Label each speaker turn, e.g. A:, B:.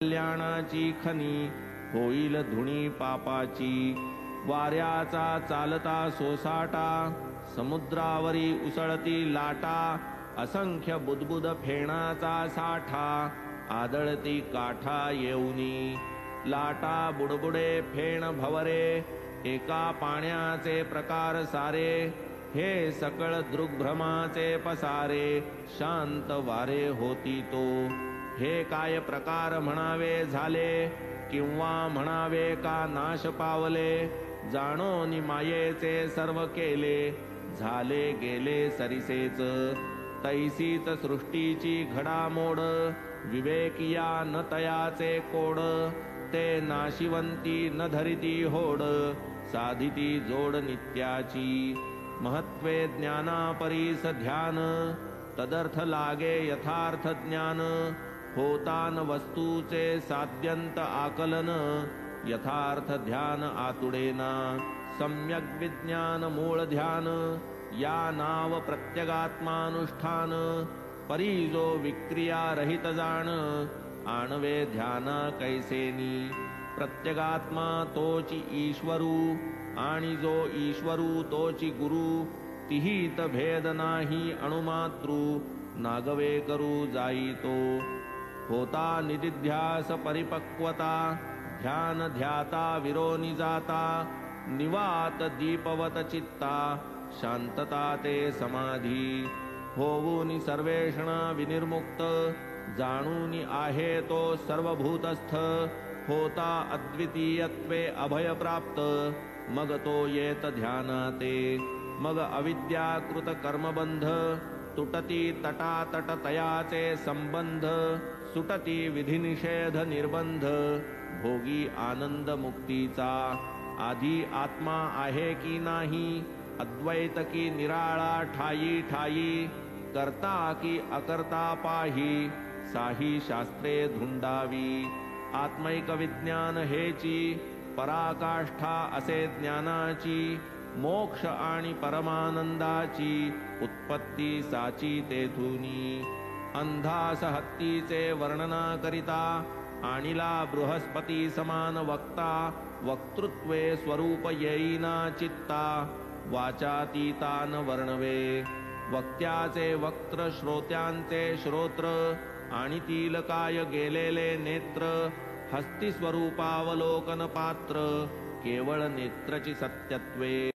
A: कल्याणाची खनी होईल धुणी पापाची। वाऱ्याचा चालता सोसाटा समुद्रावरी उसळती लाटा। असंख्य बुदबुद फेणाचा साठा आदळती काठा येऊनी। लाटा बुडबुडे फेण भवरे एका पाण्याचे प्रकार सारे। हे सकळ दृग्भ्रमाचे पसारे शांत वारे होती तो। हे काय प्रकार म्हणावे झाले किंवा म्हणावे का नाश पावले। जाणोनी मायेचे सर्व केले झाले गेले सरिसेच। तैसीच सृष्टीची घडामोड विवेकिया न तयाचे कोड। ते नाशिवंती न धरिती होड साधिती जोड नित्याची। महत्वे ज्ञानापरीस ध्यान तदर्थ लागे यथार्थ ज्ञान। होतान वस्तूचे साध्यंत आकलन यथार्थ ध्यान आतुडेना। सम्यक विज्ञान मूळ ध्यान या नाव प्रत्यगात्मानुष्ठान। परी जो विक्रिया रहित जाण आणवे ध्यान कैसेनी। प्रत्यगात्मा तोची ईश्वरू आणि जो ईश्वरू तोची गुरु। तिहित भेद नाही अणुमातृ नागवे करू जाई तो। होता निदिध्यास परिपक्वता ध्यान ध्याता विरोनी जाता। निवात दीपवत चित्ता शांतता ते समाधी। होऊनी सर्वेषण विनिर्मुक्त जाणूनी आहे तो सर्वभूतस्थ। होता अद्वितीयत्वे अभय प्राप्त मग तो येत ध्यानाते। मग अविद्याकृत कर्मबंध तुटती तटातट तयाचे संबंध। सुटती विधिनिषेध निर्बंध भोगी आनंद मुक्तीचा। आधी आत्मा आहे की नाही अद्वैत की निराळा ठायी ठायी। करता की अकर्ता पाही साही शास्त्रे धुंडावी। आत्मैक विज्ञान हेची पराकाष्ठा असे ज्ञानाची। मोक्ष आणि परमानंदाची उत्पत्ती साची तेथुनी। अंधास हत्तीचे वर्णना करिता आणिला बृहस्पती समान वक्ता। वक्तृत्वे स्वरूप येईना चित्ता वाचातीता न वर्णवे। वक्त्याचे वक्त्र श्रोत्यांचे श्रोत्र आणि तील काय गेलेले नेत्र। हस्ती स्वरूपावलोकन पात्र केवळ नेत्रची सत्यत्वे।